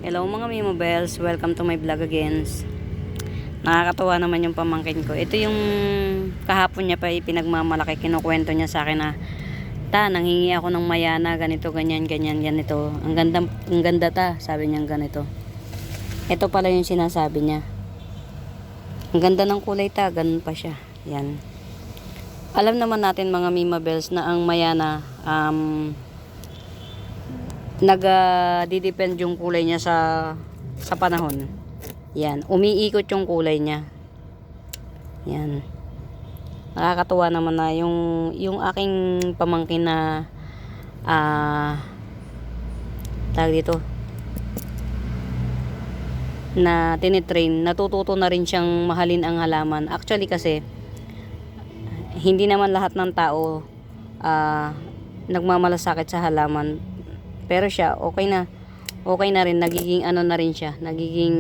Hello mga Mimo Bells, welcome to my vlog again. Nakakatuwa naman yung pamangkin ko. Ito yung kahapon niya pa pinagmamalaki, kinukwento niya sa akin na nanghingi ako ng mayana, ganito, ganyan, ganyan, ganito. Ang ganda ta, sabi niya ganito. Ito pala yung sinasabi niya. Ang ganda ng kulay ta, ganun pa siya. Yan. Alam naman natin mga Mimo Bells na ang mayana, nag-depend yung kulay niya sa panahon. Yan, umiikot yung kulay niya. Yan. Nakakatuwa naman na yung aking pamangkin na tawag dito, na tinitrain, natututo na rin siyang mahalin ang halaman. Actually kasi hindi naman lahat ng tao nagmamalasakit sa halaman. Pero siya, okay na rin, nagiging ano na rin siya, nagiging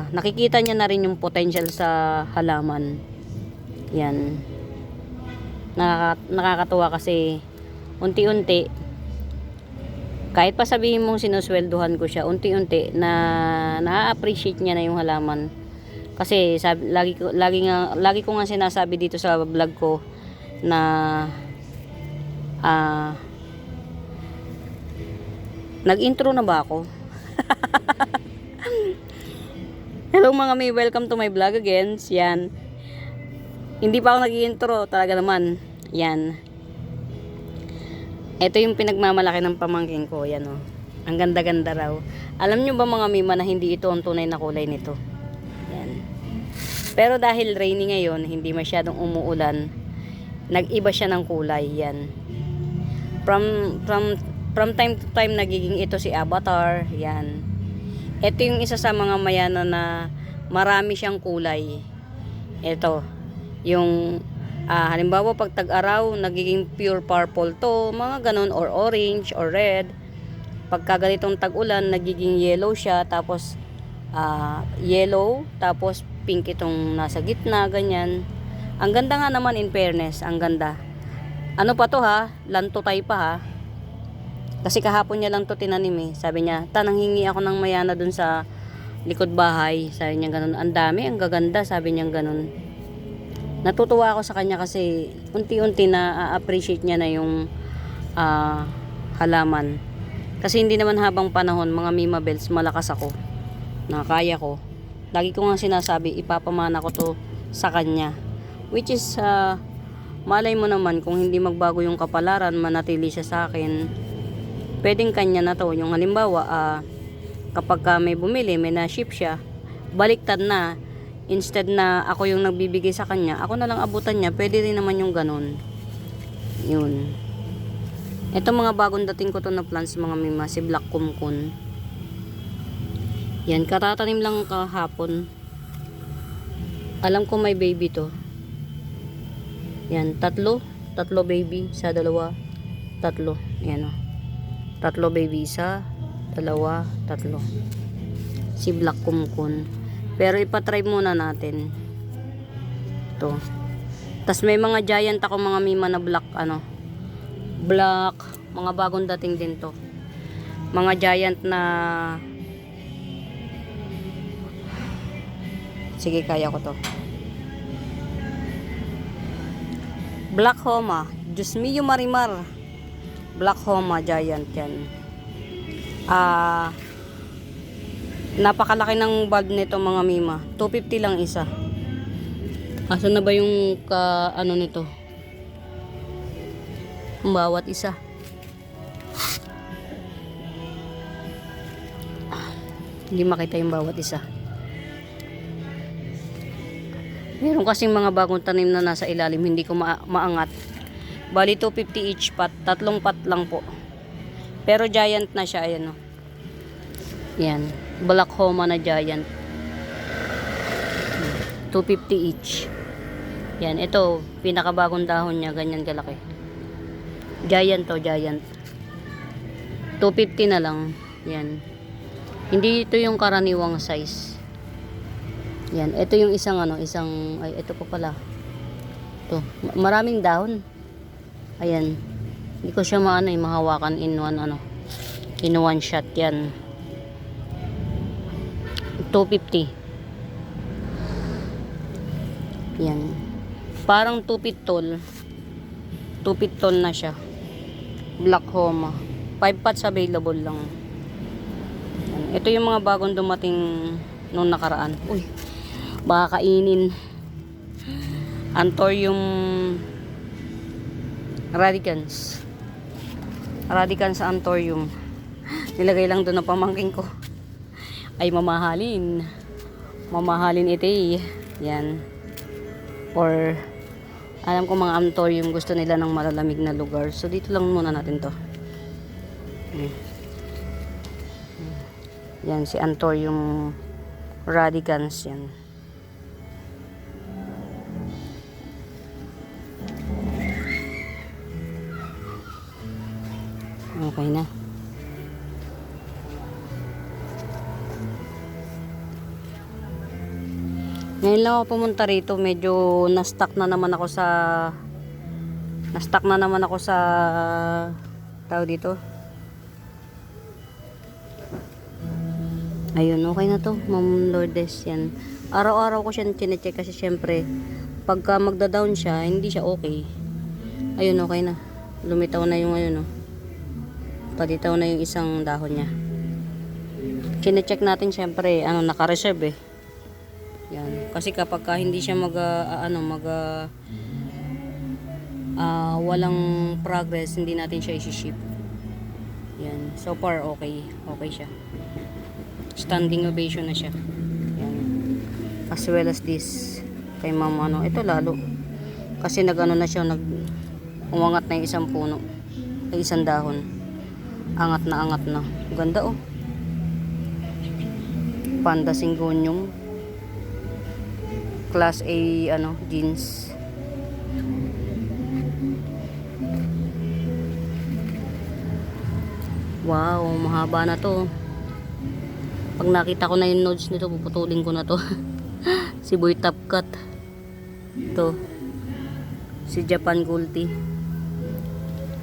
nakikita niya na rin yung potential sa halaman. Yan. Nakakatuwa kasi unti-unti, kahit pa sabihin mong sinuswelduhan ko siya, unti-unti na-appreciate niya na yung halaman. Kasi lagi ko nga sinasabi dito sa vlog ko na nag-intro na ba ako? Hello mga may, welcome to my vlog again. Yan. Hindi pa ako nag-intro, talaga naman. Yan. Ito yung pinagmamalaki ng pamangkin ko. Yan o. Ang ganda-ganda raw. Alam nyo ba mga mima na hindi ito ang tunay na kulay nito? Yan. Pero dahil rainy ngayon, hindi masyadong umuulan, nag-iba siya ng kulay. Yan. From time to time nagiging ito si Avatar. Yan. Ito yung isa sa mga mayana na marami siyang kulay. Ito yung halimbawa pag tag-araw nagiging pure purple to, mga ganon, or orange or red. Pagka ganitong tag-ulan nagiging yellow siya, tapos yellow, tapos pink itong nasa gitna, ganyan. Ang ganda nga naman, in fairness, ang ganda. Ano pa to ha? Lantutay pa ha? Kasi kahapon niya lang to tinanim eh. Sabi niya, nanghingi ako ng mayana dun sa likod bahay. Sabi niya ganun, ang dami, ang gaganda. Sabi niya ganun. Natutuwa ako sa kanya kasi unti-unti na appreciate niya na yung halaman. Kasi hindi naman habang panahon, mga Mima Bells, malakas ako. Nakakaya ko. Lagi ko nga sinasabi, ipapamana ko to sa kanya. Which is, malay mo naman kung hindi magbago yung kapalaran, manatili siya sa akin, pwedeng kanya na to. Yung halimbawa, kapag may bumili, may na-ship siya, baliktad na, instead na ako yung nagbibigay sa kanya, ako na lang abutan niya, pwede rin naman yung ganun. Yun. Ito mga bagong dating ko to na plants mga mima, si Black Kumkun. Yan, katatanim lang kahapon. Alam ko may baby to. Yan, tatlo baby, isa, dalawa, tatlo. Yan o. Tatlo baby, isa, dalawa, tatlo. Si Black Kumkun. Pero ipatry muna natin. Ito. Tas may mga giant ako mga mima na black, black, mga bagong dating din to. Mga giant na, sige, kaya ko to. Black Homa, Diyos mio Marimar. Black Homa giant yan. Napakalaki ng bulb nito mga mima. 250 lang isa. Asan na ba yung nito? Bawat isa. Hindi makita yung bawat isa. Meron kasing mga bagong tanim na nasa ilalim, hindi ko maangat. Bali 250 each pot, tatlong pot lang po. Pero giant na siya, ayan o. Yan, Black Homa na giant. 250 each. Yan, ito, pinakabagong dahon niya, ganyan kalaki. Giant to, giant. 250 na lang. Yan. Hindi ito yung karaniwang size. Yan, ito yung isang ay ito pa pala. Ito, maraming dahon. Ayan. Hindi ko siya mahawakan in one In one shot yan. 250. Yan. Parang 2 feet tall. 2 feet tall na siya. Black Homa. 5 pots available lang. Yan. Ito yung mga bagong dumating nung nakaraan. Uy, baka kainin. Anthurium radicans. Radicans Anthurium. Nilagay lang doon ang pamangking ko. Ay mamahalin. Mamahalin ito eh. Yan. Or alam ko mga Anthurium gusto nila ng malalamig na lugar. So dito lang muna natin to. Yan si Anthurium radicans yan. Okay na. Ngayon lang ako pumunta rito, medyo na-stuck na naman ako sa tao dito. Ayun, okay na to, Ma'am Lourdes yan. Araw-araw ko siya chine-check kasi syempre pagka magda-down siya, hindi siya okay. Ayun, okay na. Lumitaw na yung ayun, oh. Paditaw na yung isang dahon niya. Chine-check natin syempre, naka-reserve eh. Yan. Kasi kapag hindi siya walang progress, hindi natin siya i-ship. Yan. So far, okay. Okay siya. Standing ovation na siya. Yan. As well as this. Kay mama, ito lalo. Kasi na siya, umangat na yung isang puno. Ay, isang dahon. Angat na. Ganda oh. Panda Syngonium. Class A jeans. Wow, mahaba na to. Pag nakita ko na yung nodes nito, puputulin ko na to. Si Boy Top Cut. To. Si Japan Gold Tea.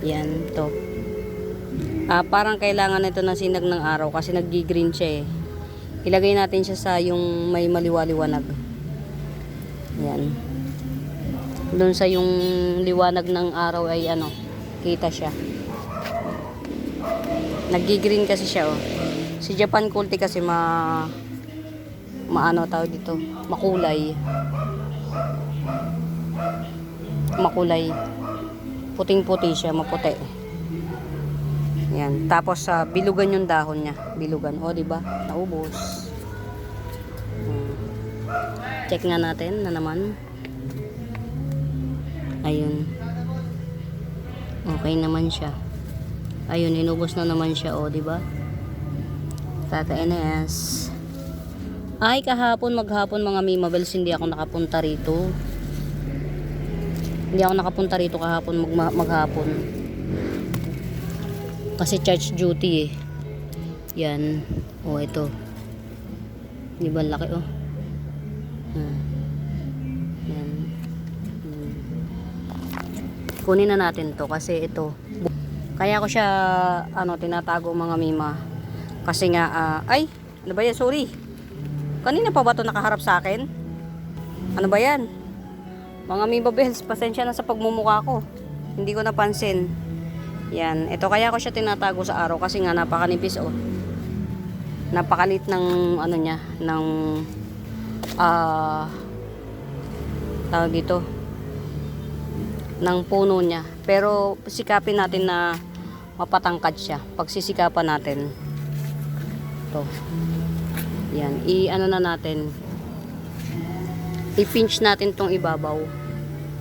Yan to. Parang kailangan nito ng sinag ng araw kasi naggi-green siya eh. Ilagay natin siya sa yung may maliwaliwanag. Yan. Doon sa yung liwanag ng araw ay kita siya. Naggi-green kasi siya oh. Si Japan Gold Tea kasi tawag dito, makulay. Makulay. Puting-puti siya, maputi. Yan. Tapos bilugan yung dahon niya. Bilugan. O, di ba? Naubos. Check nga natin na naman. Ayun. Okay naman siya. Ayun, inubos na naman siya, o, di ba? Tata NS. Ay, maghapon mga Mimabels, hindi ako nakapunta rito. Hindi ako nakapunta rito kahapon maghapon. Kasi church duty eh. Yan. O, ito. Di ba laki oh. Yan. Kunin na natin to kasi ito. Kaya ko siya tinatago mga Mima. Kasi nga ay, ano ba yan? Sorry. Kanina pa ba ito nakaharap sa akin? Ano ba yan? Mga Mimabels, pasensya na sa pagmumukha ko. Hindi ko napansin. Yan. Ito kaya ko siya tinatago sa araw kasi nga napakanipis oh. Napakalit ng niya, ng tawag dito, ng puno niya. Pero sikapin natin na mapatangkad siya. Pagsisikapan natin. Ito. Yan. Na natin. I-pinch natin tong ibabaw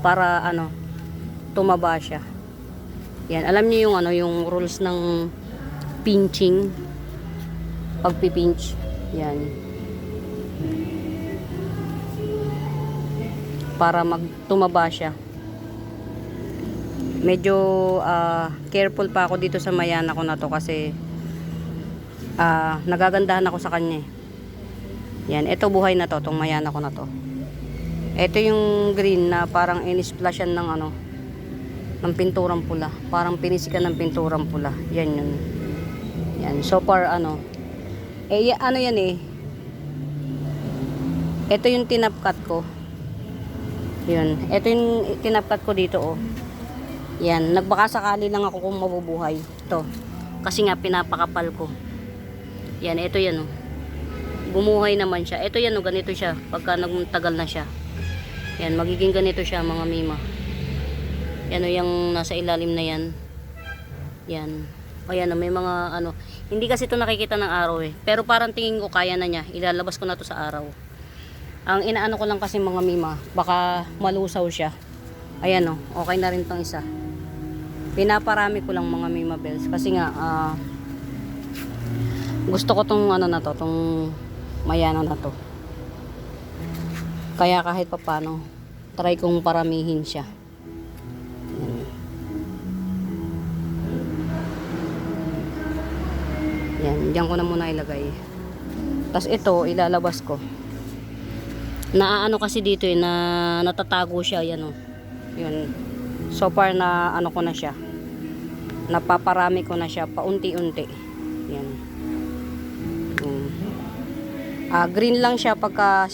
para tumaba siya. Yan, alam niyo yung yung rules ng pinching. Pagpipinch. Yan. Para tumaba siya. Medyo careful pa ako dito sa mayana ko na to kasi nagagandahan ako sa kanya. Yan, ito buhay na to, tong mayana ko na to. Ito yung green na parang in-splashan ng ng pinturang pula. Parang pinisikan ng pinturang pula. Yan yun. Yan. Yan, so far ano. Ano yan eh. Ito yung tinapkat ko. Yun. Ito yung tinapkat ko dito oh. Yan, nagbaka sakali lang ako kung mabubuhay. Ito. Kasi nga pinapakapal ko. Yan, ito yan oh. Bumuhay naman siya. Ito yan oh, ganito siya pagka nagtagal na siya. Yan, magiging ganito siya mga mima. Yan oh, yung nasa ilalim na yan. Yan. O yan oh, may mga ano. Hindi kasi ito nakikita ng araw eh. Pero parang tingin ko kaya na niya. Ilalabas ko na to sa araw. Ang inaano ko lang kasi mga mima, baka malusaw siya. Ayan oh, okay na rin tong isa. Pinaparami ko lang mga mima bells. Kasi nga, gusto ko tong ano na to, tong mayana na to. Kaya kahit papano, try kong paramihin siya. Yan, diyan ko na muna ilagay. Tapos ito, ilalabas ko. Naaano kasi dito eh, na natatago siya, yan oh. Yun. So far na ano ko na siya. Napaparami ko na siya paunti-unti. Yan. Green lang siya pagka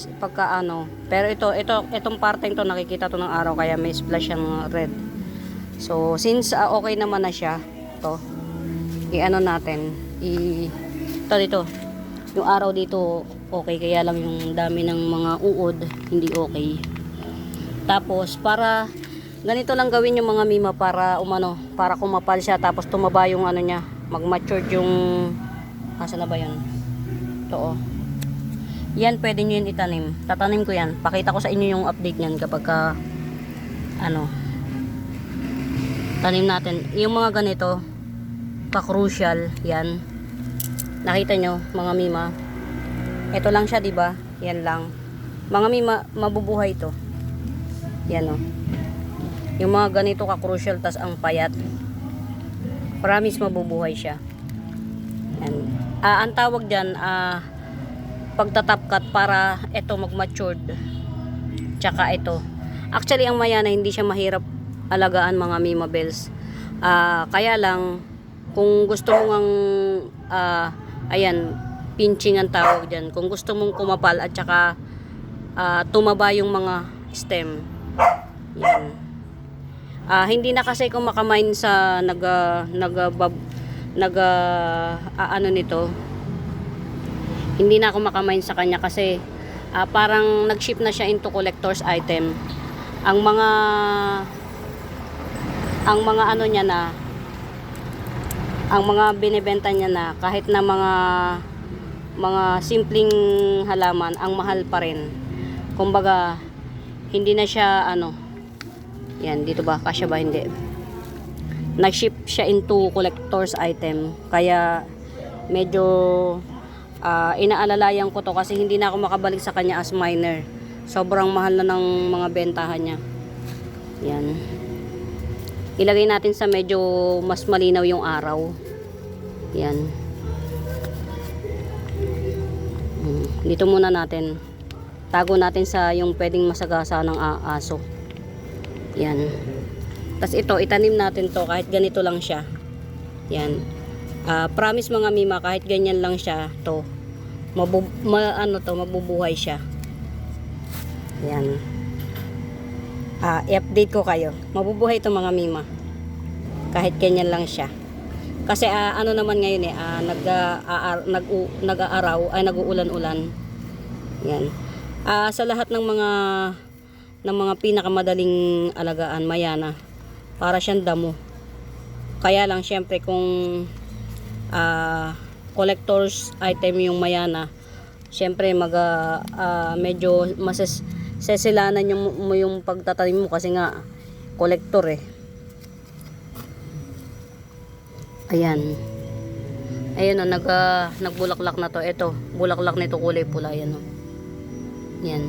ano. Pero itong parte ito nakikita to ng araw kaya may splash yung red. So since okay naman na siya, to i-ano natin, ito dito. Yung araw dito okay, kaya lang yung dami ng mga uod hindi okay. Tapos para ganito lang gawin yung mga mima para umano, para kumapal siya tapos tumaba yung ano niya, mag-mature yung asa na ba 'yan? Ito oh. Yan pwede niyo yun itanim. Tatanim ko yan. Pakita ko sa inyo yung update niyan kapag ano tanim natin. Yung mga ganito pa-crucial yan. Nakita nyo mga mima. Ito lang siya, 'di ba? Yan lang. Mga mima, mabubuhay to. Yan oh. Yung mga ganito ka-crucial tas ang payat. Promise mabubuhay siya. Yan. Ang tawag diyan pagtatapkat para ito mag-matured. Tsaka ito. Actually ang mayana hindi siya mahirap alagaan mga mima bells. Kaya lang kung gusto mong ayan, pinching ang tawag diyan. Kung gusto mong kumapal at tsaka tumaba yung mga stem. Yan. Hindi na kasi kung makamain sa ano nito. Hindi na ako makamain sa kanya kasi parang nag-ship na siya into collector's item. Ang mga ano niya na, ang mga binebenta niya na kahit na mga simpleng halaman, ang mahal pa rin. Kumbaga hindi na siya ano. Yan, dito ba? Kasya ba? Hindi. Nag-ship siya into collector's item. Kaya medyo inaalalayan ko to kasi hindi na ako makabalik sa kanya as miner. Sobrang mahal na ng mga bentahan niya. Yan. Ilagay natin sa medyo mas malinaw yung araw. Yan. Dito muna natin. Tago natin sa yung pwedeng masagasa ng aso. Yan. Tapos ito, itanim natin to kahit ganito lang siya. Yan. Promise mga mima, kahit ganyan lang siya to, mabubuhay siya. Yan. I-update ko kayo. Mabubuhay to mga mima. Kahit ganyan lang siya. Kasi ano naman ngayon nag-aaraw, ay nag-uulan-ulan. Yan. Sa lahat ng mga pinakamadaling alagaan, mayana, para siyang damo. Kaya lang syempre kung collector's item yung mayana, syempre medyo sesilanan yung pagtatanim mo kasi nga collector eh. Ayan. Ayun o, nagbulaklak na to. Ito, bulaklak nito kulay pula. Yan o. Yan.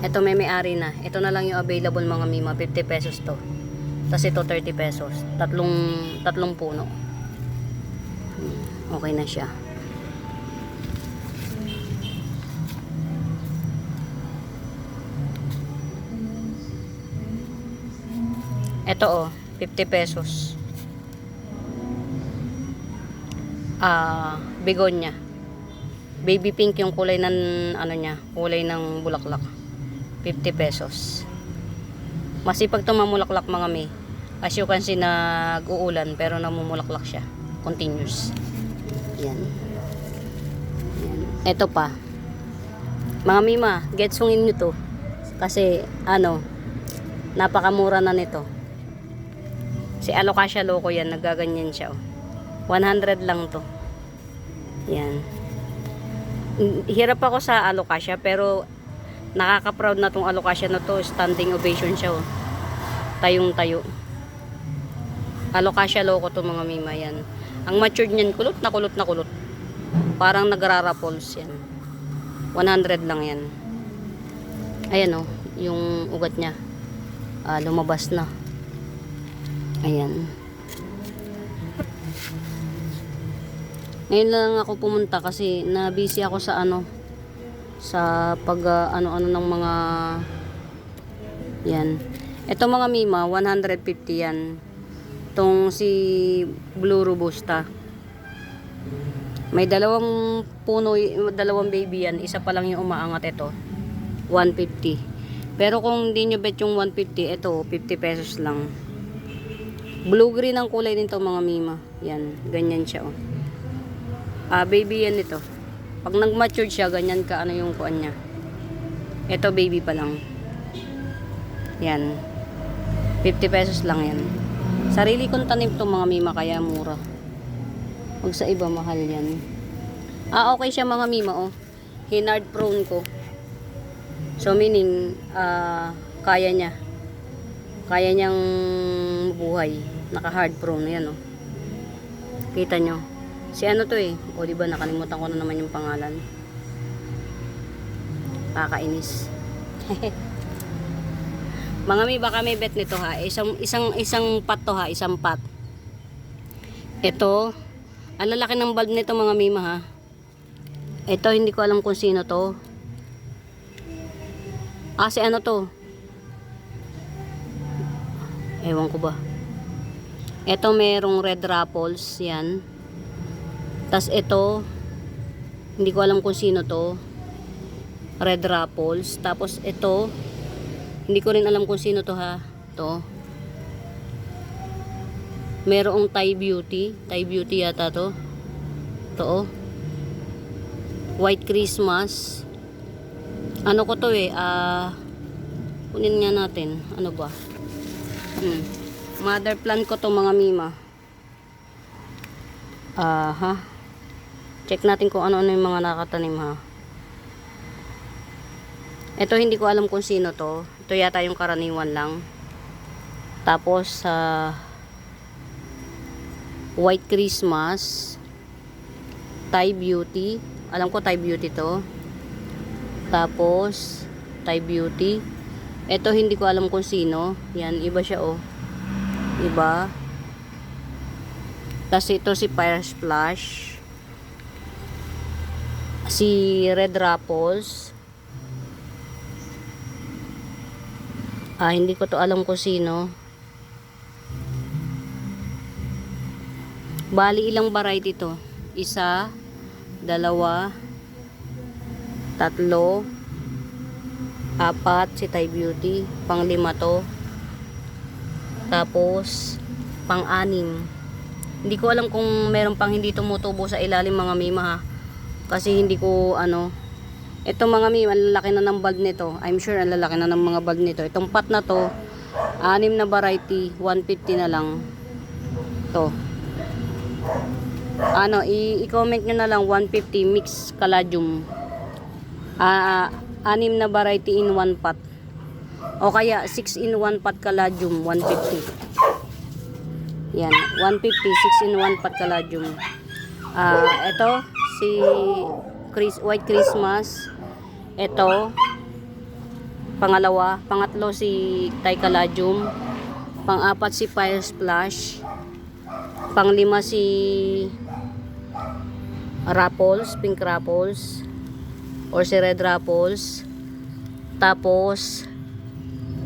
Ito may-ari na. Ito na lang yung available mga mima. 50 pesos to. Tapos ito 30 pesos. Tatlong puno. Okay na siya. Ito 50 pesos. begonia. Baby pink yung kulay ng ano niya, kulay ng bulaklak. 50 pesos. Masipag to mamulaklak mga may. As you can see, nag-uulan pero namumulaklak siya. Continuous. Yan. Yan. Ito pa. Mga mima, getsungin nyo to. Kasi, napakamura na nito. Si Alocasia Loco yan, nagaganyan siya. 100 lang to. Yan. Hirap ako sa Alocasia, pero nakaka-proud na tong Alocasia na to. Standing ovation siya. Tayong tayo. Alocasia Loco to mga mima yan. Ang matured niyan, kulot na kulot na kulot. Parang nagrarapols yan. 100 lang yan. Ayan yung ugat niya. Lumabas na. Ayan. Ngayon lang ako pumunta kasi na-busy ako sa sa pag ano-ano ng mga yan. Ito mga mima, 150 yan. Tong si Blue Robusta. May dalawang puno, dalawang baby yan. Isa pa lang yung umaangat ito. 150. Pero kung hindi nyo bet yung 150, ito 50 pesos lang. Blue-green ang kulay nito mga mima. Yan, ganyan siya baby yan ito. Pag nag-mature siya, ganyan ka yung kuan niya. Ito baby pa lang. Yan. 50 pesos lang yan. Sarili kong tanim to mga mima, kaya mura. Huwag sa iba, mahal yan. Okay siya mga mima Hinard prone ko. So meaning, kaya niya. Kaya niyang buhay. Naka-hard prone. Yan Kita nyo. Si to diba nakalimutan ko na naman yung pangalan. Kakainis. Mga mi, baka may bet nito isang pot to isang pot. Ito, ang lalaki ng bulb nito mga mima Ito hindi ko alam kung sino to. Si to? Ewan ko ba. Ito merong red raffles yan. Tas ito, hindi ko alam kung sino to. Red raffles. Tapos ito, hindi ko rin alam kung sino to To. Merong Thai Beauty. Thai Beauty yata to. To White Christmas. Ano ko to kunin nga natin. Ano ba? Mother plant ko to mga mima. Check natin kung ano-ano yung mga nakatanim Ito hindi ko alam kung sino to. Ito yata yung karaniwan lang. Tapos White Christmas, Thai Beauty. Alam ko Thai Beauty to. Tapos Thai Beauty. Ito hindi ko alam kung sino. Yan, iba siya Iba. Tapos ito si Fire Splash. Si Red Raffles. Hindi ko to alam kung sino. Bali ilang variety to? 1, 2, 3, 4 si Thai Beauty. Pang-5 to. Tapos pang-6. Hindi ko alam kung meron pang hindi tumutubo sa ilalim mga mima Kasi hindi ko ito mga mima, ang lalaki na ng bulb nito. I'm sure ang lalaki na ng mga bulb nito. Itong pot na to, 6 na variety, 150 na lang. To. I-comment nyo na lang 150 mix caladium. 6 na variety in 1 pot. O kaya 6 in 1 pot caladium, 150. Yan, 150, 6 in 1 pot caladium. Ito si White Christmas. Ito pangalawa, pangatlo si Thai Caladium, pang-4 si Fire Splash, pang-5 si Raffles, Pink Raffles or si Red Raffles. Tapos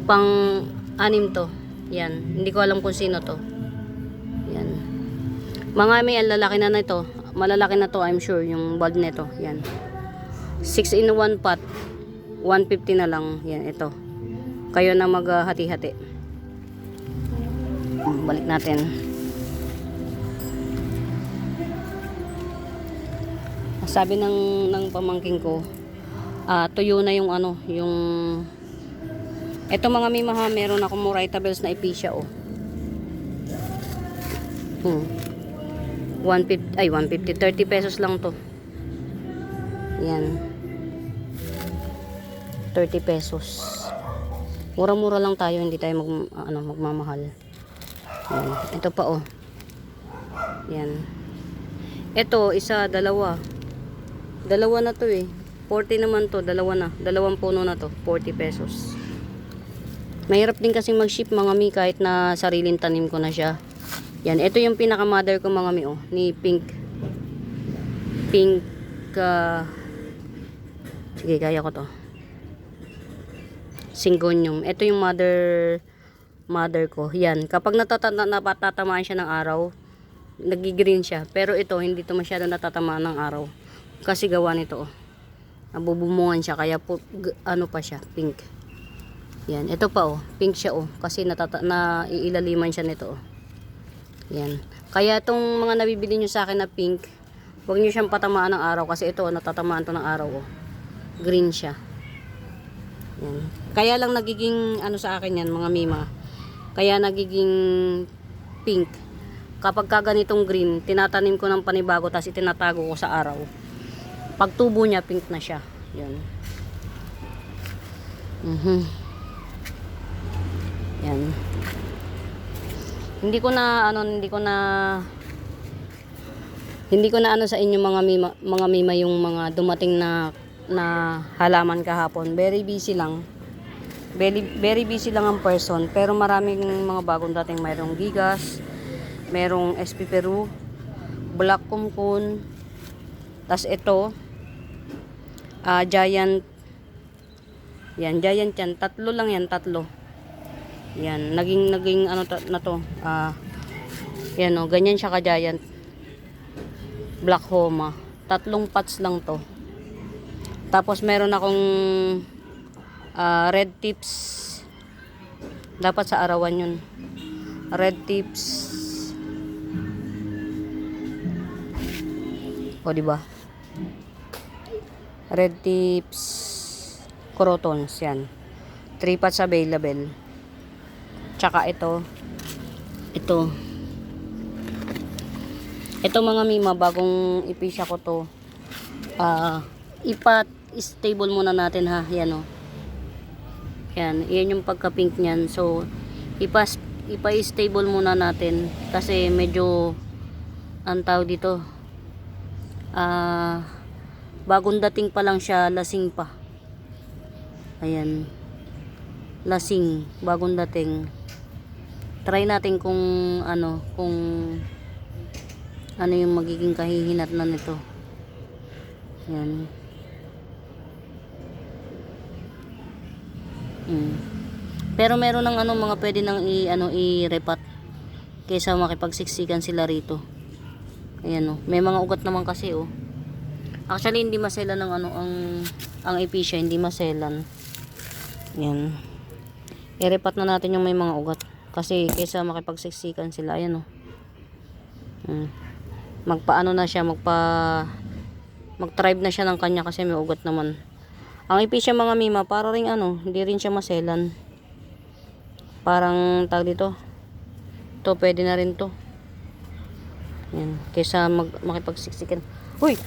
pang-6 to. Yan, hindi ko alam kung sino to. Yan. Mga may lalaki na nito. malalaki na to, I'm sure, yung bulb nito. Yan. 6 in 1 pot. 150 na lang. Yan, ito. Kayo na maghati-hati. Balik natin. Sabi ng pamangking ko, tuyo na yung ano, yung eto mga mima ha, meron akong Moraita bells na Epicia oh. 150, 30 pesos lang to. Yan. 30 pesos. Mura-mura lang tayo, hindi tayo magmamahal. Yan. Ito pa oh. Yan. Ito, isa, dalawa. Dalawa na to eh. 40 naman to, dalawa na. Dalawang puno na to, 40 pesos. Mahirap din kasi mag-ship mga mi kahit na sariling tanim ko na siya. Yan, ito yung pinaka-mother ko mga mi oh, ni Pink. Pink, sige, kaya ko to. Syngonium. Ito yung mother ko. Yan, kapag natatamaan siya ng araw, nagigreen siya. Pero ito, hindi to masyado natatamaan ng araw. Kasi gawa nito oh. Nabubumungan siya kaya po, ano pa siya, pink. Yan, ito pa oh, pink siya oh, kasi naiilaliman siya nito oh. Yan. Kaya itong mga nabibili nyo sa akin na pink, huwag nyo siyang patamaan ng araw kasi ito natatamaan to ng araw oh. Green siya. Yan. Kaya lang nagiging ano sa akin yan mga mima. Kaya nagiging pink. Kapag kaganitong green, tinatanim ko ng panibago tapos itinatago ko sa araw. Pag tubo niya, pink na siya. Yan. Yan. Hindi ko na ano sa inyo mga mima yung mga dumating na halaman kahapon. Very busy lang. Very busy lang ang person, pero maraming mga bagong dating. Mayroong Gigas, mayroong SP Peru, Black Kumkun, tas ito Giant. Yan, Giant yan. Tatlo lang yan, tatlo. Yan, naging ano na to. Yan oh, ganyan siya ka-giant. Black Homa. Tatlong pots lang to. Tapos meron akong red tips. Dapat sa arawan yun. Red tips. O diba? Red tips crotons yan. 3 pots available. Tsaka ito mga mima, bagong ipisya ko to. Stable muna natin ha. Yan o. Yan yung pagka pink nyan. So ipa-stable muna natin kasi medyo ang tawag dito bagong dating pa lang siya, lasing pa. Ayan, lasing, bagong dating. Try natin kung ano yung magiging kahihinatnan nito. Yan. Pero meron ng mga pwede nang i-repat kaysa makipagsiksikan sila rito. Ayan oh, may mga ugat naman kasi oh. Actually hindi maselan ng ang Epicia, hindi maselan. Yan. I-repat na natin yung may mga ugat kasi kaysa makipagsiksikan sila. Ayan oh. Magpaano na siya, mag-tribe na siya ng kanya kasi may ugat naman. Ang Epicia mga mima, para ring hindi rin siya maselan. Parang tag dito. To pwede na rin to. Yan, kaysa makipagsiksikan. Uy!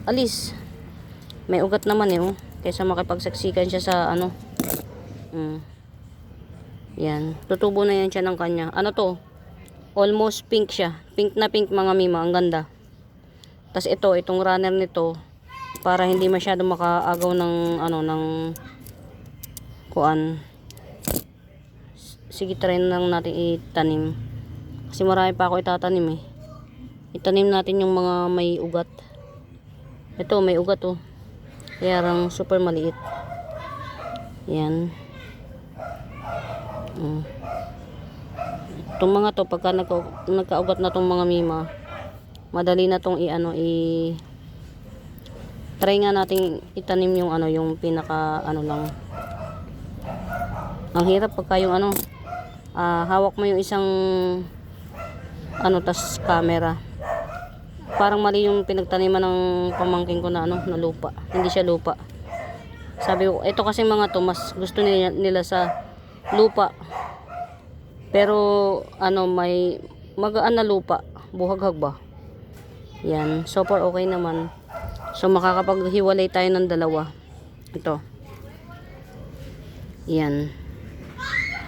Alis. May ugat naman oh. Kaysa makipagsiksikan siya sa Yan, tutubo na yan siya ng kanya. Ano to? Almost pink siya. Pink na pink mga mima, ang ganda. Tas itong runner nito para hindi masyado makaagaw ng ng kuan. Sige, try lang natin itanim. Kasi marami pa ako itatanim eh. Itanim natin yung mga may ugat. Ito may ugat oh. Kaya lang super maliit. Yan. Itong mga to pagka nagkaugat na tong mga mima, Madali na tong try nga nating itanim yung yung pinaka lang. Ang hirap pagka yung hawak mo yung isang tas camera. Parang mali yung pinagtaniman ng pamangkin ko na na lupa. Hindi siya lupa. Sabi ko, ito kasi mga to mas gusto nila sa lupa. Pero may magaan na lupa, buhaghag ba? Yan, so far okay naman. So makakapaghiwalay tayo ng dalawa. Ito. Yan.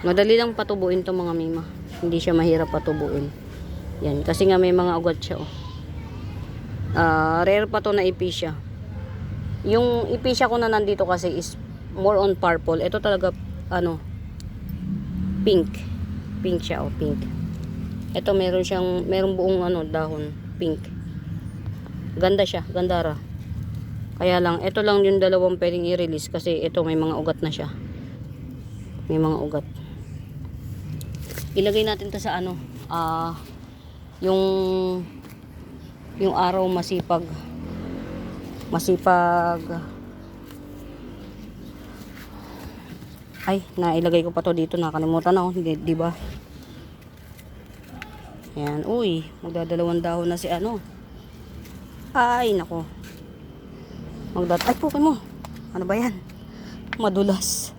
Madali lang patubuin to mga mima. Hindi siya mahirap patubuin. Yan, kasi nga may mga ugat siya rare pa to na ipisya. Yung ipisya ko na nandito kasi is more on purple. Ito talaga pink. Pink siya pink. Ito merong buong dahon pink. Ganda siya, gandara. Kaya lang, ito lang yung dalawang pwedeng i-release kasi ito may mga ugat na siya. May mga ugat. Ilagay natin to sa yung araw masipag. Ay, nailagay ko pa to dito, nakalimutan na di ba? Yan, uy, magdadalawang dahon na si Ay, nako. Ay, pukin mo. Ano ba yan? Madulas.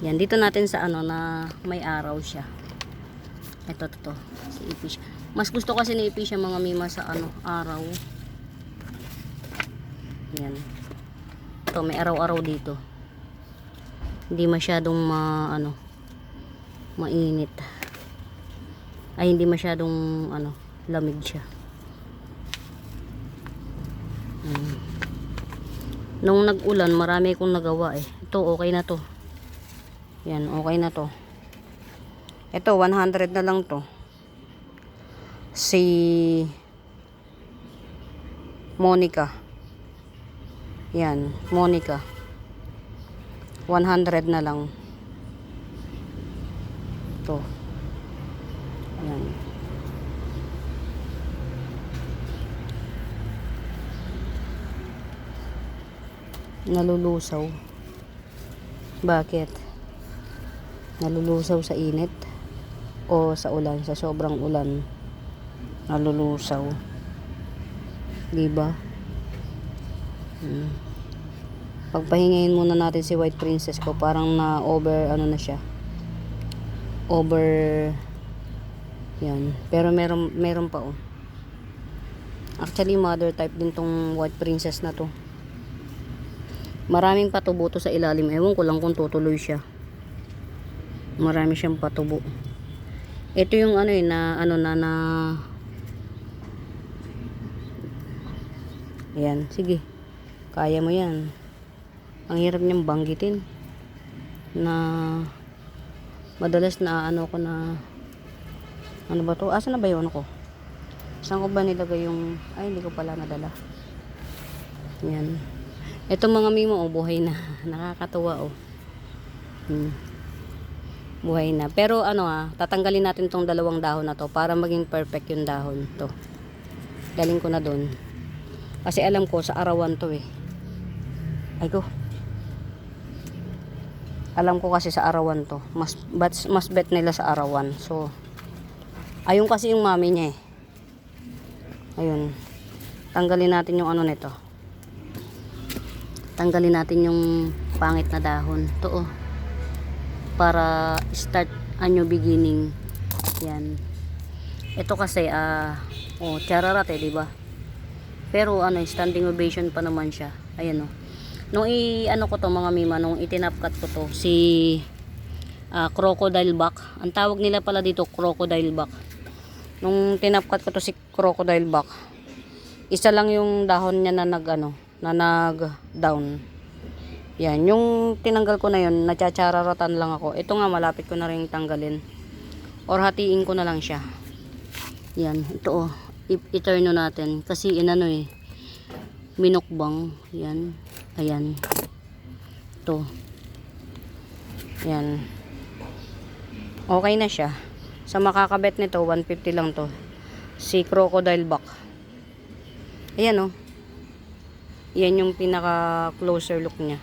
Yan, dito natin sa na may araw siya. Ito. Si ipis. Mas gusto kasi ni ipis siya mga mima sa araw. Yan. Ito, may araw-araw dito. Hindi masyadong mainit. Ay, hindi masyadong lamig siya. Nung nag-ulan, marami kong nagawa Ito, okay na to. Yan, okay na to. Ito, 100 na lang to. Si Monica. Yan, Monica. 100 na lang. Ito. Yan. Nalulusaw. Bakit? Nalulusaw sa init o sa ulan, sa sobrang ulan. Nalulusaw. Diba? Pagpahingayin muna natin si White Princess ko, parang na over na siya. Over yan. Pero meron pa Actually, mother type din tong White Princess na to. Maraming patubo to sa ilalim. Ewan ko lang kung tutuloy siya. Marami siyang patubo. Ito yung Ayan, sige. Kaya mo yan. Ang hirap niyang banggitin. Na madalas na ko na ano ba to? Asa na ba yun ko? Saan ko ba nilagay yung hindi ko pala nadala. Yan. Ito mga mimo buhay na. Nakakatuwa Buhay na. Pero tatanggalin natin tong dalawang dahon na to para maging perfect yung dahon to. Galing ko na doon. Kasi alam ko sa arawan to Ay ko. Alam ko kasi sa arawan to. Mas bet nila sa arawan. So ayun kasi yung mami niya Ayun. Tanggalin natin yung nito. Tanggalin natin yung pangit na dahon. Ito para start a new beginning. Yan. Ito kasi chararat di ba? Pero standing ovation pa naman siya. Ayan Nung ko to mga mima, nung itinapkat ko to si crocodile back. Ang tawag nila pala dito crocodile back. Nung tinapkat ko to si crocodile back, isa lang yung dahon niya na nag-down. Yan, yung tinanggal ko na yun, natsachararatan lang ako. Ito nga, malapit ko na rin tanggalin. Or hatiin ko na lang siya. Yan, ito i-turno natin. Kasi minukbang. Yan, ayan. Ito. Yan. Okay na siya. Sa makakabet nito, 150 lang to. Si crocodile back. Ayan oh. Yan yung pinaka closer look niya.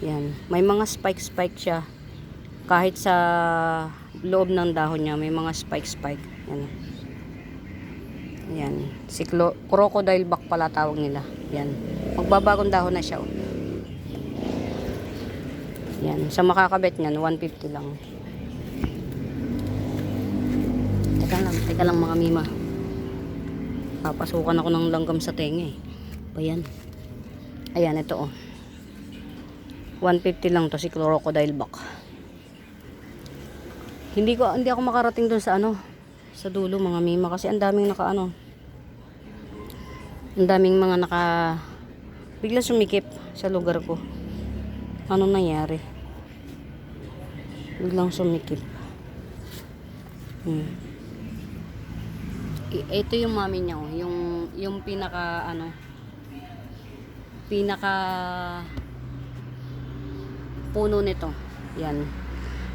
Yan. May mga spike siya. Kahit sa loob ng dahon niya, may mga spike. Yan. Yan. Si crocodile back pala tawag nila. Yan. Magbabagong dahon na siya. Oh. Yan. Sa makakabit niyan, 150 lang. Teka lang mga mima. Papasukan ako ng langgam sa tenga eh. Ayan. Ayan, ito oh. 150 lang to si crocodile back. Hindi ako makarating dun sa sa dulo mga mima kasi ang daming ang daming mga bigla sumikip sa lugar ko. Ano nangyari? Biglang sumikip. Ito yung mami niya oh, yung pinaka puno nito. Yan.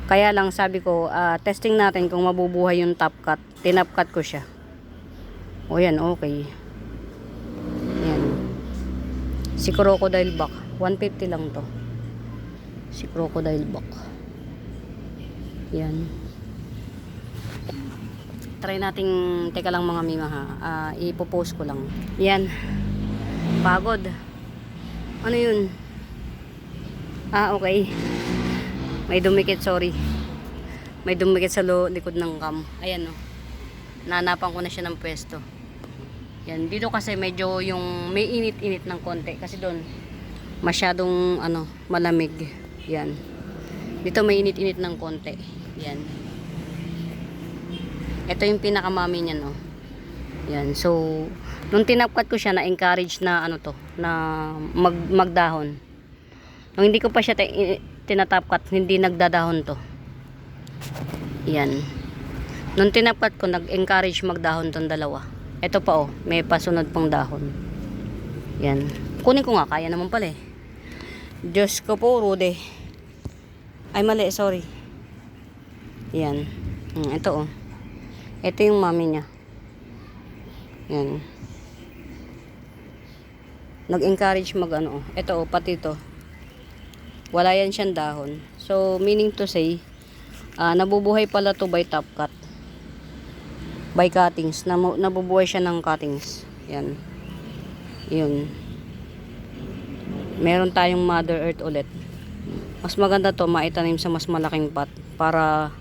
Kaya lang sabi ko, testing natin kung mabubuhay yung top cut. Tinap cut ko siya. O yan, okay. Yan. Si crocodile back. 150 lang to. Si crocodile back. Yan. Try nating, teka lang mga mima ha. Ipopost ko lang. Yan. Pagod. Ano yun? Okay. May dumikit, sorry. May dumikit sa likod ng cam. Ayan o. Nanapan ko na siya ng pwesto. Yan. Dito kasi medyo yung may init-init ng konti. Kasi doon masyadong malamig. Yan. Dito may init-init ng konti. Yan. Ito yung pinakamami niya no. Yan. So, nung tinapkat ko siya, na-encourage na na magdahon. Nung hindi ko pa siya tinatapkat, hindi nagdadahon to. Yan. Nung tinapkat ko, nag-encourage magdahon tong dalawa. Ito pa oh, may pasunod pang dahon. Yan. Kunin ko nga, kaya naman pala eh. Diyos ko po, Rude. Ay, mali, sorry. Yan. Ito oh. Ito yung mami niya. Yan. Nag-encourage ito pati ito. Wala yan siyang dahon. So, meaning to say, nabubuhay pala to by top cut. By cuttings. Nabubuhay siya ng cuttings. Yan. Yun. Meron tayong Mother Earth ulit. Mas maganda to maitanim sa mas malaking pot para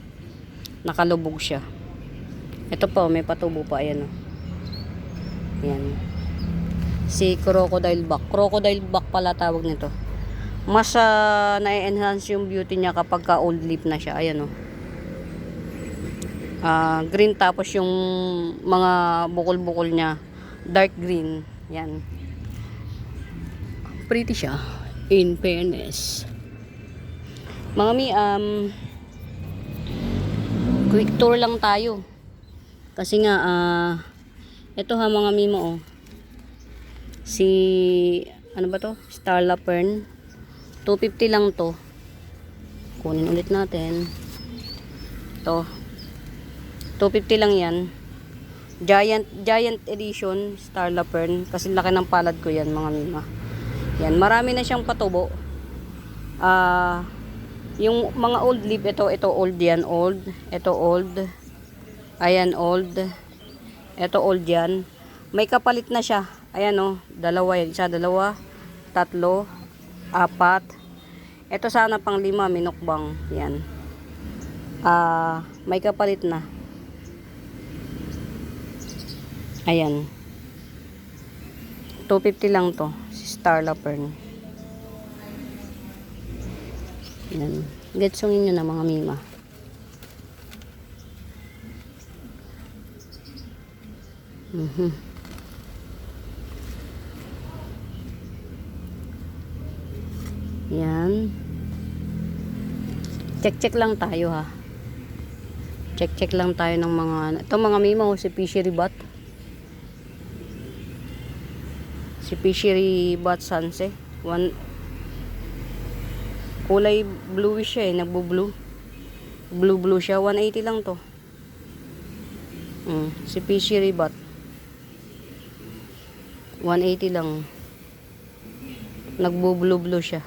nakalubog siya. Ito po, may patubo pa. Ayan o. Yan. Si crocodile back. Crocodile back pala tawag nito. Mas na-enhance yung beauty niya kapag old leaf na siya. Ayan o. Green tapos yung mga bukol-bukol niya dark green. Yan. Pretty siya. In fairness. Mga mi, quick tour lang tayo. Kasi nga, ito ha mga mimo oh. Si, ano ba to? Starla Fern. 250 lang to. Kunin ulit natin. Ito. 250 lang yan. Giant edition Starla Fern. Kasi laki ng palad ko yan mga mima. Yan. Marami na siyang patubo. Yung mga old leaf, ito old yan. Old. Ito old. Ayan, old. Ito old yan. May kapalit na siya. Ayan o, dalawa yan. Isa, dalawa, tatlo, apat. Ito sana pang 5, minukbang. Yan. May kapalit na. Ayan. 250 lang to. Si Starla Fern. Yan. Getsungin nyo na mga mima. Yan. Check lang tayo ha. Check lang tayo ng mga ito mga mima si fishery bat. Si fishery bat sanse. Kulay bluish siya eh, nagbo-blue. Blue siya, 180 lang to. Si Fishy Ribat. 180 lang. Nagbo-blue siya.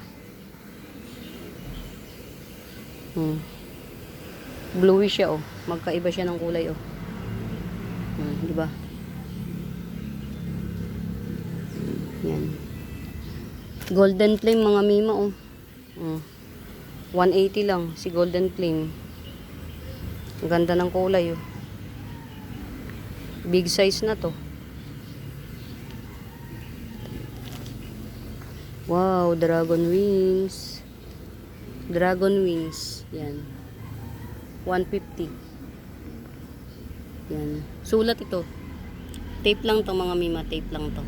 Bluish siya, oh. Magkaiba siya ng kulay, oh. Di ba? Yan. Golden Flame, mga mima, oh. 180 lang si Golden Flame. Ang ganda ng kulay, oh. Big size na to. Wow, Dragon Wings. Dragon Wings. Yan. 150. Yan. Sulat ito. Tape lang to, mga mima. Tape lang to.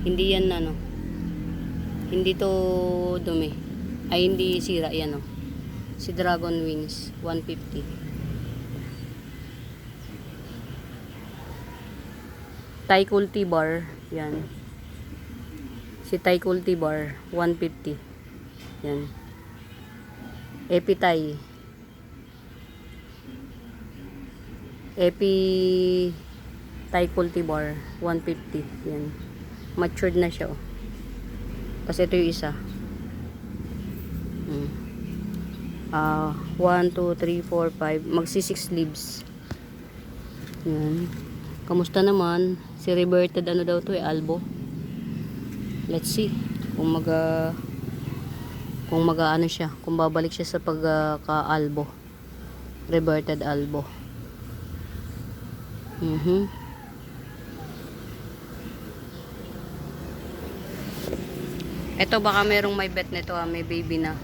Hindi yan ano. Hindi to dumi. Ay, hindi sira. Yan, oh. Si Dragon Wings. 150. Thai Cultivar. Yan. Si Thai Cultivar. 150. Yan. Epi Thai Cultivar 150. Yan. Matured na siya, oh. Kasi ito yung isa. 1, 2, 3, 4, 5. Magsi 6 leaves. Yan. Kamusta naman? Si Reverted ano daw to, albo. Let's see kung ano siya, kung babalik siya sa pagka-albo. Reverted albo. Ito baka merong may bet nito, may baby na.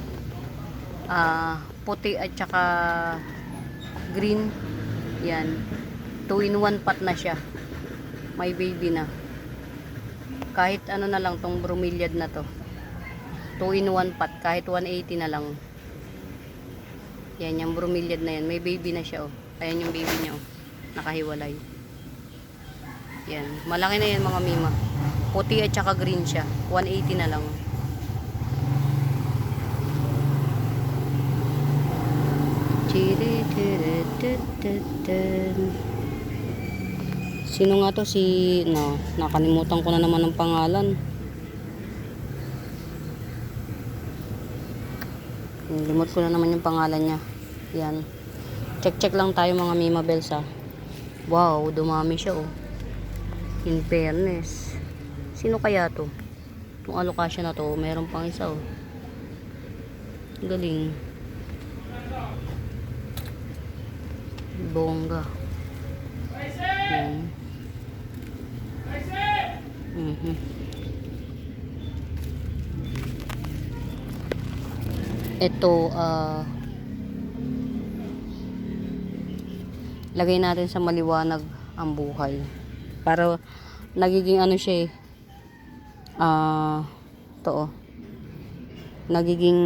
Puti at saka green. Yan. 2-in-1 pot na siya. May baby na. Kahit ano na lang tong bromeliad na to. 2-in-1 pot, kahit 180 na lang. Yan, yung bromeliad na yan. May baby na siya, oh. Ayan yung baby niya, oh. Nakahiwalay. Yan. Malaki na yan, mga mima. Puti at saka green siya. 180 na lang. Sino nga to? Nakalimutan ko na naman ang pangalan. Limot ko na naman yung pangalan niya. Yan. Check lang tayo, mga mima bells, ha. Wow, dumami siya, oh. In fairness. Sino kaya to? Itong alocasia na to, meron pang isa, oh. Galing. Bongga. Yan. Ito, lagay natin sa maliwanag ang buhay. Para nagiging ano siya, to, nagiging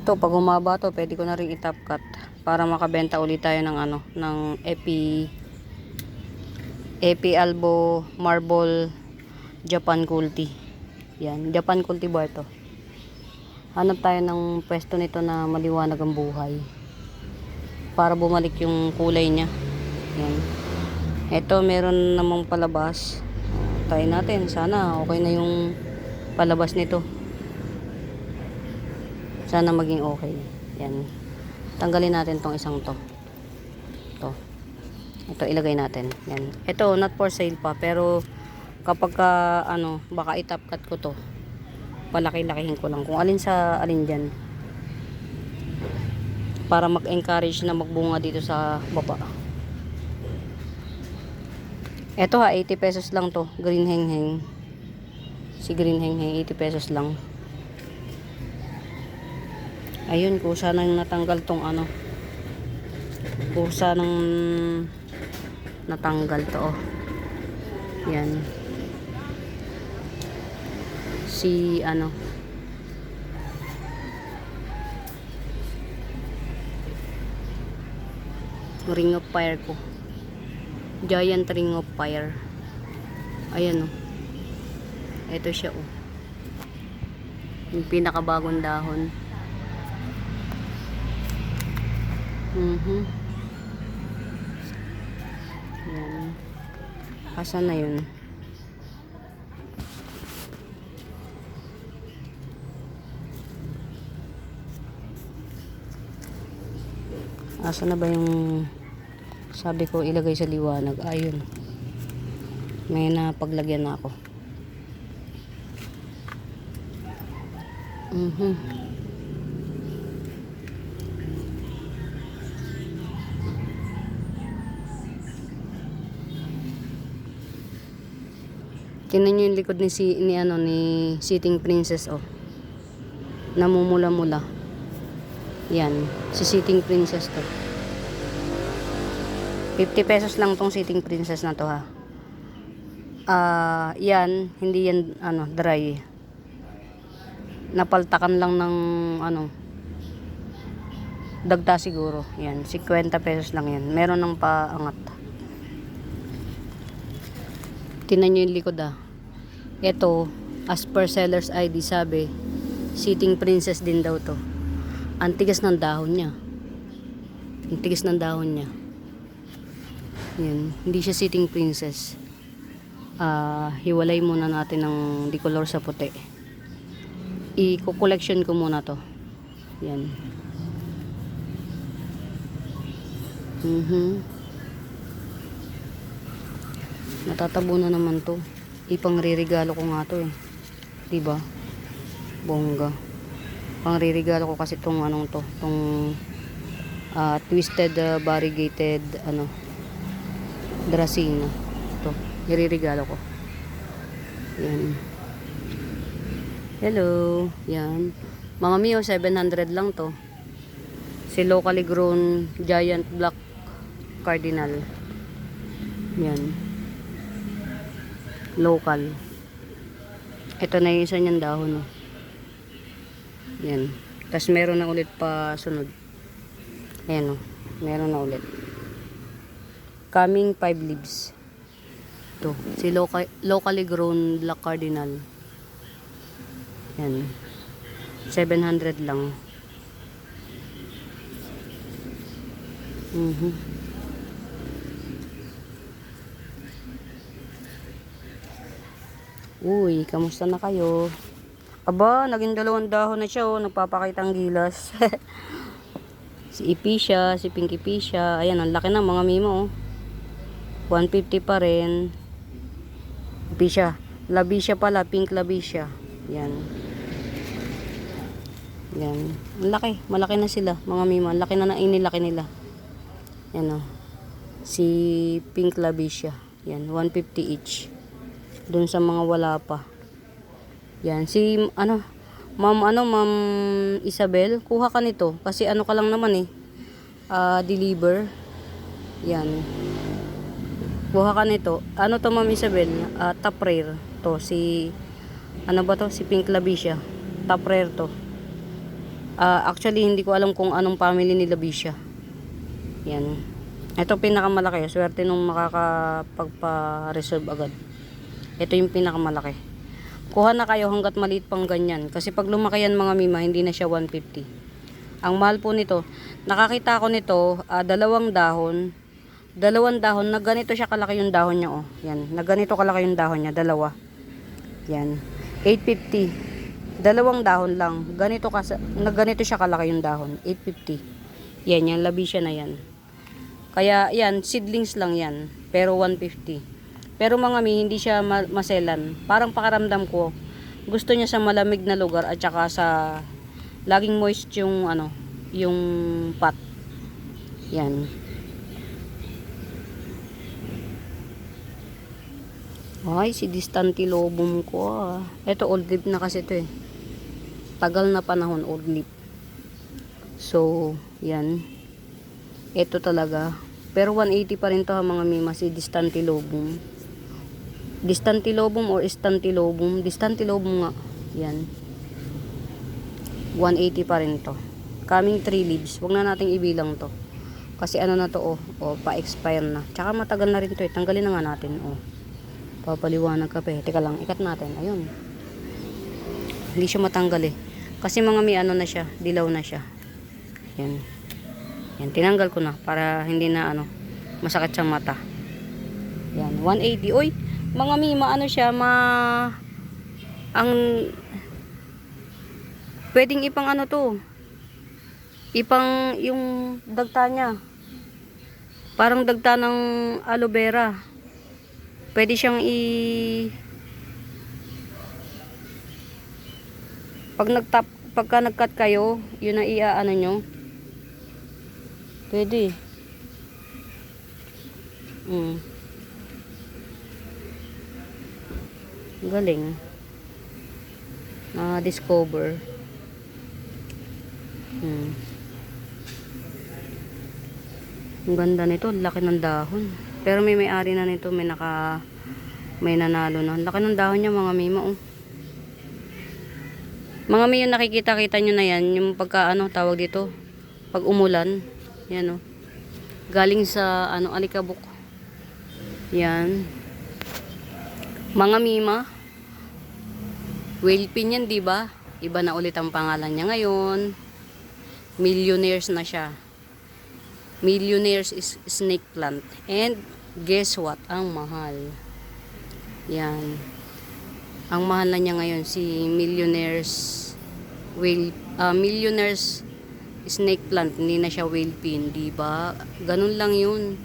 to, pag humaba to, pwede ko na rin i-top cut para makabenta ulit tayo ng ng Epi Albo Marble Japan Culti. Yan, Japan Cultivar to. Hanap tayo ng pwesto nito na maliwanag ang buhay para bumalik yung kulay niya. Yan. Ito, meron namang palabas. Try natin. Sana okay na yung palabas nito. Sana maging okay. Yan. Tanggalin natin tong isang to. Ito, ilagay natin. Yan. Ito, not for sale pa. Pero, kapag baka i-top cut ko to. Palaki-lakihin ko lang. Kung alin sa alin dyan. Para mag-encourage na magbunga dito sa baba. Ito, 80 pesos lang to. Green hengheng. Si green hengheng, 80 pesos lang. Ayun, kusa nang natanggal tong kusa nang natanggal to, oh. Yan. Si Ring of Fire ko. Giant Ring of Fire. Ayan, oh. Ito siya, oh. Yung pinakabagong dahon. Yan. Asan na yun? Asa na ba yung sabi ko ilagay sa liwanag? Ayun. May napaglagyan na ako. Tingnan nyo yung likod ni Sitting Princess, oh. Namumula-mula. Yan, si Sitting Princess to. 50 pesos lang tong Sitting Princess na to, ha. Yan, hindi yan dry. Napaltakan lang ng dagta siguro. Yan, 50 pesos lang yan. Meron ng paangat. Tingnan nyo yung likod, ah. Ito, as per seller's ID, sabi, Sitting Princess din daw to. Ang tigas ng dahon niya. Ang tigas ng dahon niya. Yan, hindi siya Sitting Princess. Hiwalay muna natin ng decolor sa puti. I-collection ko muna to. Yan. Natatabo na naman to. Ipangririgalo ko nga to, eh. Diba? Bongga. Pangririgalo ko kasi tong tong twisted variegated Dracena. Ito, iririgalo ko. Yan. Hello. Yan. Mga Mio, 700 lang to. Si locally grown giant black cardinal. Yan. Local. Ito na yung isa niyang dahon, oh. Yan. Tapos meron na ulit pa sunod. Ayan, oh. Meron na ulit. Coming 5 leaves. Ito. Si locally grown black cardinal. Yan. 700 lang. Uy, kamusta na kayo? Aba, naging 2 dahon na siya, oh. Nagpapakitang gilas. Si Epicia, si Pink Epicia. Ayan, ang laki ng mga mimo, oh. 150 pa rin. Epicia. Labicia pala, Pink Labicia. Yan. Yan. Ang laki. Malaki na sila, mga mimo. Ang laki na inilaki nila. Yan, oh. Si Pink Labicia. Yan, 150 each. Doon sa mga wala pa. Yan, si Ma'am Isabel, kuha ka nito kasi ka lang naman, eh. Deliver. Yan. Kuha ka nito. To, Ma'am Isabel? Top rare to, si ba to? Si Pink Labicia. Top rare to. Actually hindi ko alam kung anong family ni Labicia. Yan. Ito pinakamalaki. Swerte nung makakapagpa-reserve agad. Ito yung pinakamalaki. Kuha na kayo hanggat maliit pang ganyan. Kasi pag lumaki yan, mga mima, hindi na siya 150. Ang mahal po nito. Nakakita ko nito, 2 dahon. 2 dahon, na ganito siya kalaki yung dahon niya, oh. Yan, na ganito kalaki yung dahon niya, 2. Yan. 850. 2 dahon lang. Na ganito siya kalaki yung dahon. 850. Yan, Labicia na yan. Kaya, yan, seedlings lang yan. Pero 150. Pero mga mi, hindi siya maselan. Parang pakaramdam ko, gusto niya sa malamig na lugar at saka sa laging moist yung yung pot. Yan. Ay, si Distantilobum ko, ah. Ito old leaf na kasi ito, eh. Tagal na panahon, old leaf. So, yan. Ito talaga. Pero 180 pa rin to, ha, mga mima, si Distantilobum. Distantilobum or Istantilobum. Distantilobum nga. Yan. 180 pa rin to. Coming 3 leaves. Huwag na nating ibilang to. Kasi na to, oh. Pa-expire na. Tsaka matagal na rin to, eh. Tanggalin na nga natin, oh. Papaliwanag ka pa, eh. Teka lang, ikat natin. Ayun. Hindi siya matanggal, eh. Kasi mga may na siya. Dilaw na siya. Yan. Yan. Tinanggal ko na para hindi na masakit sa mata. Yan, 180. Uy, mga mima, ano siya, ang, pwedeng ipang ano to, ipang yung dagta niya. Parang dagta ng aloe vera. Pwede siyang pagka nag-cut kayo, yun na iaano nyo. Pwede. Galing. Na-discover. Ang ganda nito, laki ng dahon. Pero may-ari na nito, may nanalo na. Laki ng dahon niya, mga mima, oh. Mga mi, yung nakikita-kita nyo na yan, yung pagka tawag dito, pag umulan, yan, oh. Galing sa alikabok. Yan. Mga mima, whale pin yan, diba? Iba na ulit ang pangalan niya ngayon. Millionaires na siya. Millionaires is snake plant. And guess what? Ang mahal. Yan. Ang mahal na niya ngayon si Millionaires Millionaires snake plant. Hindi na siya whale pin, diba? Ganun lang yun.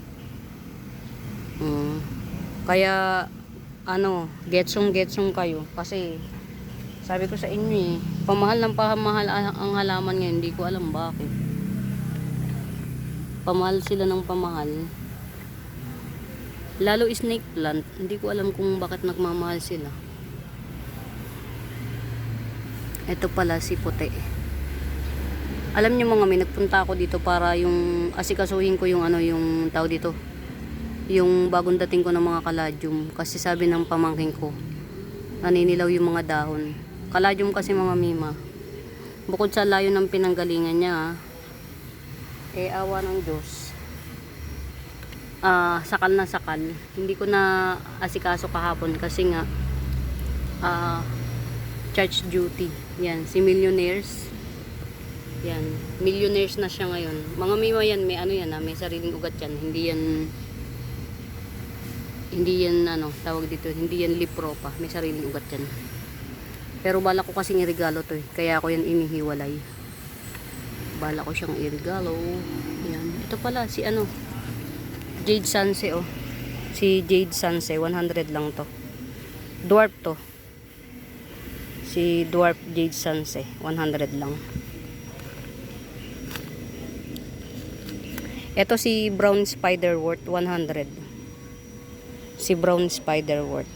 Kaya getsong kayo kasi sabi ko sa inyo pamahal ang halaman ngayon, hindi ko alam bakit. Pamahal sila ng pamahal. Lalo snake plant, hindi ko alam kung bakit nagmamahal sila. Ito pala si puti. Alam niyo mga may, nagpunta ako dito para yung asikasuhin ko yung yung tao dito. Yung bagong dating ko ng mga kaladyum. Kasi sabi ng pamangking ko, naninilaw yung mga dahon. Kaladyum kasi mga mima. Bukod sa layo ng pinanggalingan niya, awa ng Diyos. Sakal na sakal. Hindi ko na asikaso kahapon kasi nga church duty. Yan, si Millionaires. Yan, Millionaires na siya ngayon. Mga mima yan, may may sariling ugat yan. Hindi yan tawag dito, hindi yan lipropa, may sariling ugat yan. Pero bala ko kasing iregalo to kaya ako yan inihiwalay. Bala ko siyang iregalo. Yan, ito pala si Jade Sanse, oh. Si Jade Sanse, 100 lang to. Dwarf to. Si Dwarf Jade Sanse, 100 lang. Ito si Brown Spiderwort, 100. Si Brown Spiderwort,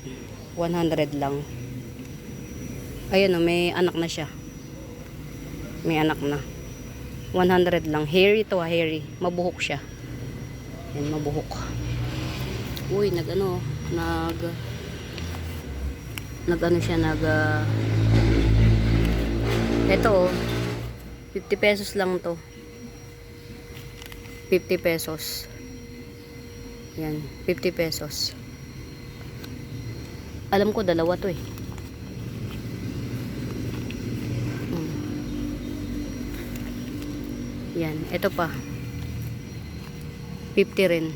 100 lang. Ayun, may anak na siya. May anak na. 100 lang. Hairy to, hairy. Mabuhok siya. Yan, mabuhok. Uy, ito, 50 pesos lang to. 50 pesos. Yan, 50 pesos. Alam ko dalawa to Yan, ito pa. 50 rin.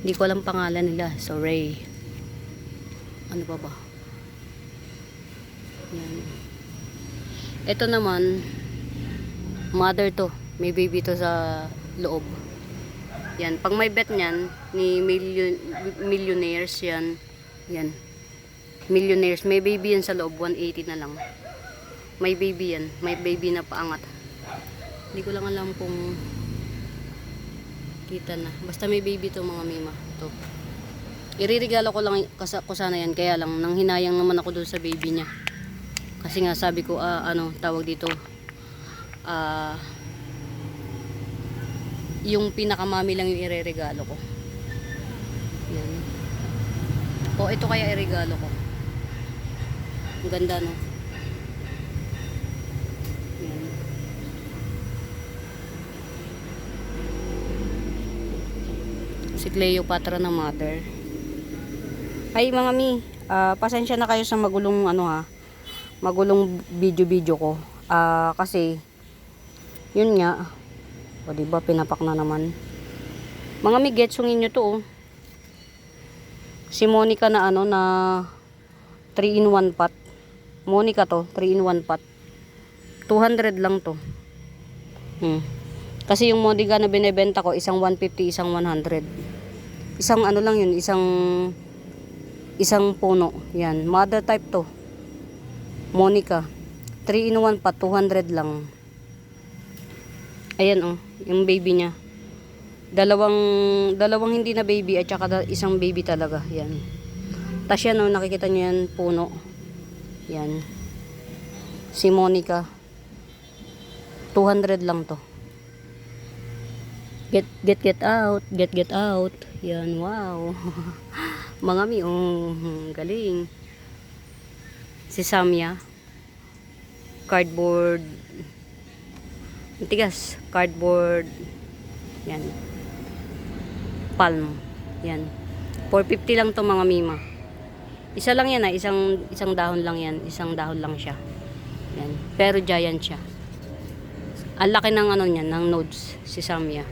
Hindi ko alam pangalan nila. Sorry. Ano pa ba? Yan. Ito naman, mother to. May baby to sa loob. Yan. Pag may bet niyan, ni Millionaires yan. Yan. Millionaires. May baby yan sa loob. 180 na lang. May baby yan. May baby na paangat. Hindi ko lang alam kung kita na. Basta may baby to mga mima. To. Iririgalo ko lang ko sana yan. Kaya lang, nang hinayang naman ako doon sa baby niya. Kasi nga sabi ko, tawag dito. Yung pinakamami lang yung iririgalo ko. Yan. O, ito kaya iregalo ko. Ang ganda, no? Yan. Si Cleopatra na mother. Ay, mga mi, pasensya na kayo sa magulong magulong video ko. Kasi yun nga, o diba, pinapak na naman. Mga mi, getsungin nyo to, oh. Si Monica na ano na 3 in 1 pot. Monica to, 3 in 1 pot. 200 lang to. Kasi yung Monica na binebenta ko, isang 150, isang 100. Isang ano lang yun, isang puno. Yan, mother type to. Monica. 3 in 1 pot, 200 lang. Ayan oh, yung baby niya. Dalawang hindi na baby at saka isang baby talaga. Yan. Tas yan oh, nakikita niyo yan, puno. Yan. Si Monica. 200 lang to. Get out. Get out. Yan, wow. Mga mi, oh, galing. Si Samia. Cardboard. Tigas. Cardboard. Yan. Palm. Yan. 450 lang to mga mima. Isa lang yan isang dahon lang yan. Isang dahon lang siya. Yan. Pero giant siya. Ang laki ng ano niyan, ng nodes. Si Samia.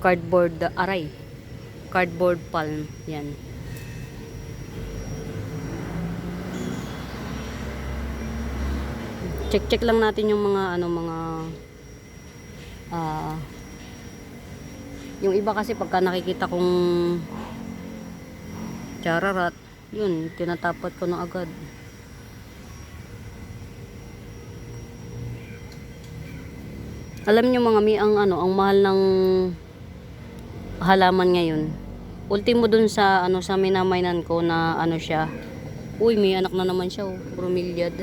Cardboard aray. Cardboard palm. Yan. Check lang natin yung mga yung iba kasi pagka nakikita kong chararat, yun, tinatapat ko na agad. Alam niyo mga mi, ang mahal ng halaman ngayon. Ultimo dun sa sa minamainan ko na siya. Uy, may anak na naman siya, oh, bromeliad.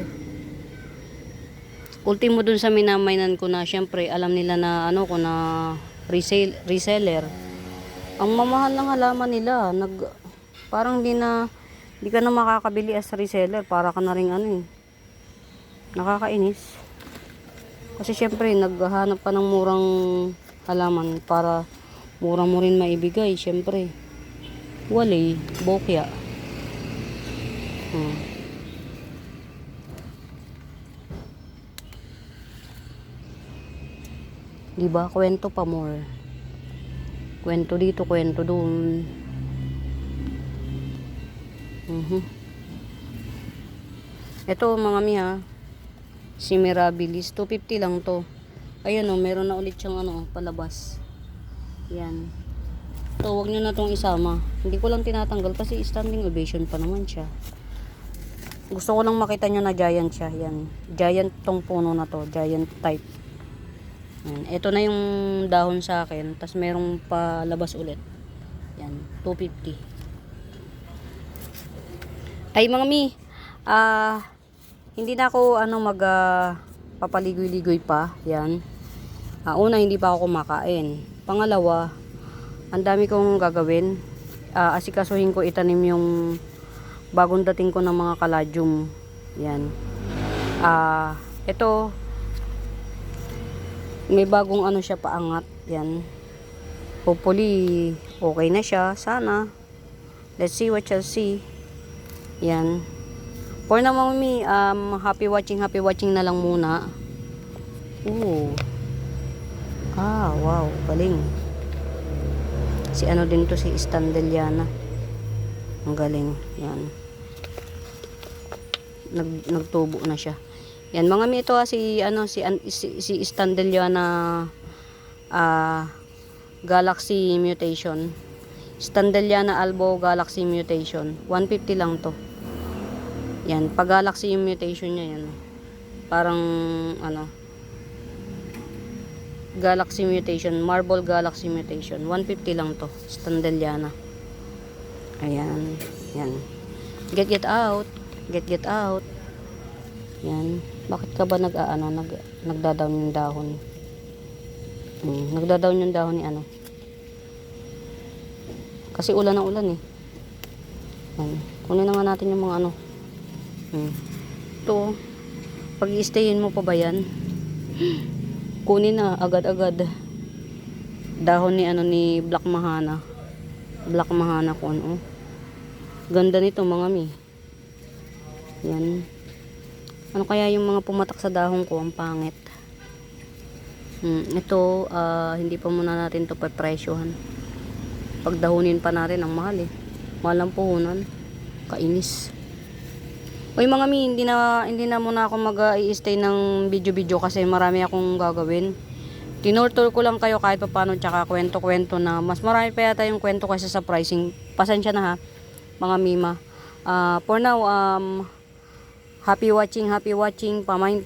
Ultimo dun sa minamainan ko na syempre alam nila na ko na reseller. Ang mamahal ng halaman nila, parang di ka na makakabili as reseller, para ka na ring nakakainis. Kasi syempre naghahanap ka ng murang halaman para mura mo rin maibigay, syempre. Wali, bokya. Diba? Kwento pa more. Kwento dito, kwento doon. Ito mga miha, si Mirabilis, 250 lang to. Ayun oh, meron na ulit siyang palabas. Yan. So, wag nyo na tong isama. Hindi ko lang tinatanggal kasi standing ovation pa naman siya. Gusto ko lang makita nyo na giant siya. Yan. Giant tong puno na to. Giant type. Yan. Ito na yung dahon sa akin. Tapos merong palabas ulit. Yan. 250. Ay mga mi. Hindi na ako papaligoy-ligoy pa. Yan. Una, hindi pa ako kumakain. Pangalawa, ang dami kong gagawin. Asikasuhin ko itanim yung bagong dating ko ng mga caladium. Yan. Ito, may bagong siya paangat. Yan. Hopefully, okay na siya. Sana. Let's see what you'll see. Yan. For now, mami, happy watching na lang muna. Ooh. Wow, galing. Si din to, si Standeliana. Ang galing. Yan. Nagtubo na siya. Yan, mga mi, ito si Standeliana Galaxy Mutation. Standeliana Albo Galaxy Mutation. 150 lang to. Yan, pag Galaxy yung mutation niya yan. Parang Galaxy Mutation, Marble Galaxy Mutation. 150 lang to, Standeliana. Ayan, yan. Get out. Get out. Yan. Bakit ka ba nagda-down yung dahon? Nagda-down yung dahon ni Kasi ulan na ulan eh. Yan. Kunin na nga natin yung mga Ito, pag i-stayin mo pa ba yan? Kunin na agad-agad. Dahon ni Black Mahana. Black Mahana ko Ganda nito mga mi. Yan. Ano kaya yung mga pumatak sa dahon ko, ang pangit. Ito, hindi pa muna natin to papresyohan. Pagdahunin pa natin, ang mahal eh. Mahal ang puhunan. Kainis. Uy mga mi, hindi na muna ako mag-i-stay ng video-video kasi marami akong gagawin. Tinurtur ko lang kayo kahit paano, tsaka kwento-kwento na. Mas marami pa yata yung kwento kaysa sa pricing. Pasensya na ha, mga mima. For now, happy watching, pamain.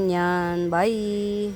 Yan, bye!